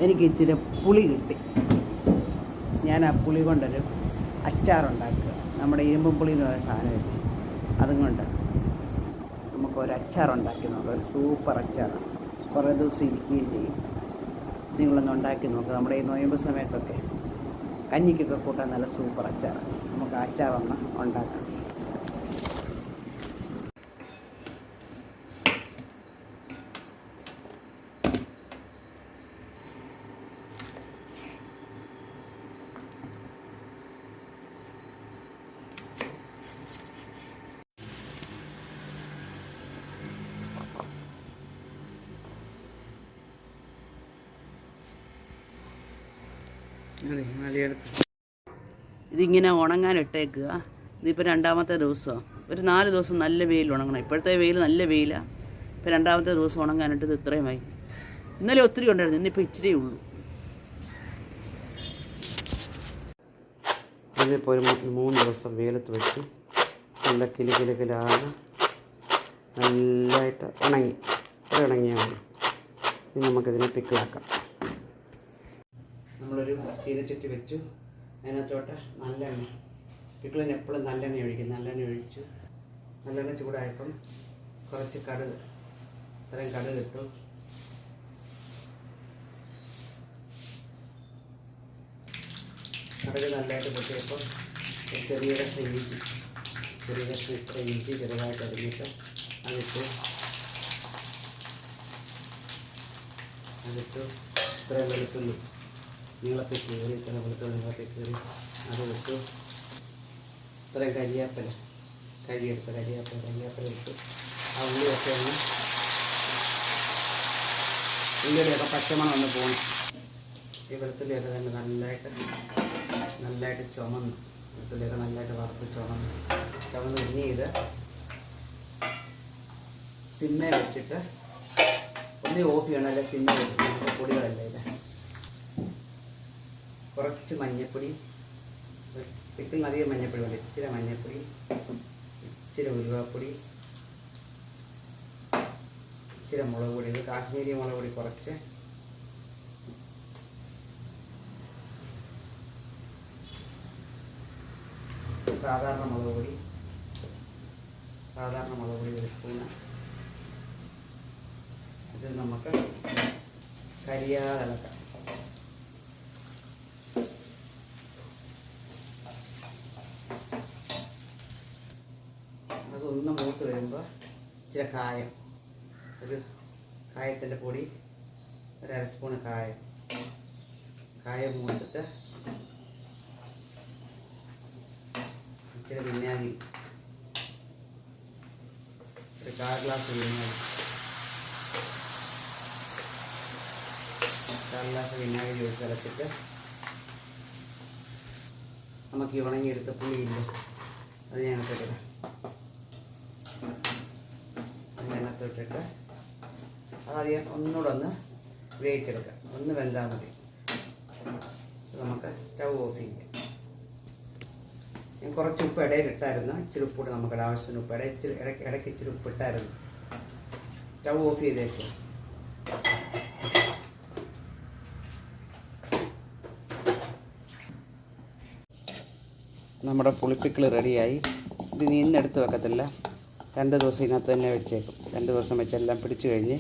എനിക്ക് ഇച്ചിരി പുളി കിട്ടി. ഞാൻ ആ പുളി കൊണ്ടൊരു അച്ചാറുണ്ടാക്കുക. നമ്മുടെ ഇരുമ്പും പുളി എന്ന് പറയുന്ന സാധനമില്ല, അതും കൊണ്ട് നമുക്കൊരു അച്ചാറുണ്ടാക്കി നോക്കാം. ഒരു സൂപ്പർ അച്ചാറാണ്, കുറേ ദിവസം ഇരിക്കുകയും ചെയ്യും. നിങ്ങളൊന്ന് ഉണ്ടാക്കി നോക്കുക. നമ്മുടെ ഈ നൊയമ്പ് സമയത്തൊക്കെ കഞ്ഞിക്കൊക്കെ കൂട്ടാൻ നല്ല സൂപ്പർ അച്ചാറാണ്. നമുക്ക് ആ അച്ചാറൊന്ന് ഉണ്ടാക്കാം. ഇതിങ്ങനെ ഉണങ്ങാനിട്ടേക്കുക. ഇതിപ്പോൾ രണ്ടാമത്തെ ദിവസമാണ്. ഒരു 4 ദിവസം നല്ല വെയിൽ ഉണങ്ങണം. ഇപ്പോഴത്തെ വെയിൽ നല്ല വെയിലാണ്. ഇപ്പോൾ രണ്ടാമത്തെ ദിവസം ഉണങ്ങാനിട്ട് ഇത് ഇത്രയുമായി. ഇന്നലെ ഒത്തിരി ഉണ്ടായിരുന്നു, ഇന്നിപ്പോൾ ഇച്ചിരിയേ ഉള്ളൂ. ഇതിപ്പോൾ ഒരു 3 ദിവസം വെയിലത്ത് വെച്ച് നല്ല കിലുകിലാണ് നല്ലതായിട്ട് ഉണങ്ങി. ഇത്ര ഉണങ്ങിയാൽ മതി. ഇനി നമുക്കിതിനെ പിക്കിളാക്കാം. നമ്മളൊരു ചീനച്ചട്ടി വെച്ചു. അതിനകത്തോട്ട് നല്ലെണ്ണ, പിക്കിളിന് എപ്പോഴും നല്ലെണ്ണ ഒഴിക്കും. നല്ലെണ്ണ ഒഴിച്ചു. നല്ലെണ്ണ ചൂടായപ്പം കുറച്ച് കടുക്, ഇത്രയും കടുക് ഇട്ടു. കടുക് നല്ലതായിട്ട് പൊട്ടിയപ്പോൾ ചെറിയ കഷ്ണം ഇഞ്ചി, ഇത്ര ഇഞ്ചി ചെറുതായിട്ട് അരിഞ്ഞിട്ട് അതിട്ടു. ഇത്രയും വെളുത്തുള്ളി നീളത്തിൽ കീറി, ഇത്ര വെളുത്തുള്ളി നീളത്തിൽ കീറി അത് ഇട്ടു. ഇത്രയും കരിയാപ്പില ഇട്ടു. ആ ഉള്ളിയൊക്കെ ഒന്ന്, ഉള്ളിയുടെയൊക്കെ പച്ചമണം ഒന്ന് പോകണം. ഈ വെളുത്തുള്ളിയൊക്കെ തന്നെ നല്ലതായിട്ട് ചുമന്ന്, വെളുത്തുള്ളിയൊക്കെ നല്ലതായിട്ട് വറുത്ത് ചുമന്ന് ഇനി ഇത് സിമ്മ വെച്ചിട്ട് ഒന്ന് ഓഫ് ചെയ്യണം. അല്ല സിമ്മ വെച്ചിട്ട് പൊടികളല്ല ഇത്. കുറച്ച് മഞ്ഞൾപ്പൊടി, പിക്കിളിന് അധികം മഞ്ഞൾപ്പൊടി വേണ്ട. ഇച്ചിരി മഞ്ഞൾപ്പൊടി, ഇച്ചിരി ഉലുവാപ്പൊടി, ഇച്ചിരി മുളക് പൊടി. ഇത് കാശ്മീരി മുളക് പൊടി കുറച്ച്, സാധാരണ മുളക് പൊടി 1 സ്പൂണ്. ഇത് നമുക്ക് കരിയാതെ ഇളക്കാം. അതൊന്ന് മൂത്ത് വരുമ്പോൾ ഇച്ചിരി കായം, ഒരു കായത്തിൻ്റെ പൊടി, 1/2 സ്പൂണ് കായം മൂത്തിട്ട് ഇച്ചിരി വിനാഗിരി, ഒരു 1/4 ഗ്ലാസ് വിനാഗിരി ഒഴിച്ച് തിളച്ചിട്ട് നമുക്ക് ഈ ഉണങ്ങിയെടുത്ത പുളിയില്ലേ അത് ഞങ്ങൾക്കിട്ടില്ല. അതിനകത്തോട്ടിട്ട് അതാദ്യം ഒന്നുകൂടെ ഒന്ന് വേവിച്ചെടുക്കാം. ഒന്ന് വെന്താൽ മതി. നമുക്ക് സ്റ്റൗ ഓഫ് ചെയ്യാം. ഞാൻ കുറച്ച് ഉപ്പ് ഇടയിൽ ഇട്ടായിരുന്നു. ഇച്ചിരി ഉപ്പ് കൂടെ നമുക്ക് ആവശ്യത്തിന് ഉപ്പ് ഇടയ്ക്ക് ഇച്ചിരി ഉപ്പ് ഇട്ടായിരുന്നു. സ്റ്റൗ ഓഫ് ചെയ്തേക്ക്. നമ്മുടെ പുളിപ്പിക്കിൾ റെഡിയായി. ഇത് ഇന്നെടുത്ത് വെക്കത്തില്ല, 2 ദിവസം ഇതിനകത്ത് തന്നെ വെച്ചേക്കും. 2 ദിവസം വെച്ചെല്ലാം പിടിച്ചു കഴിഞ്ഞ്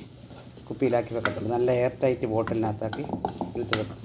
കുപ്പിയിലാക്കി വെക്കത്തുള്ളൂ. നല്ല എയർ ടൈറ്റ് ബോട്ടിലിനകത്താക്കി എടുത്ത് വെക്കും.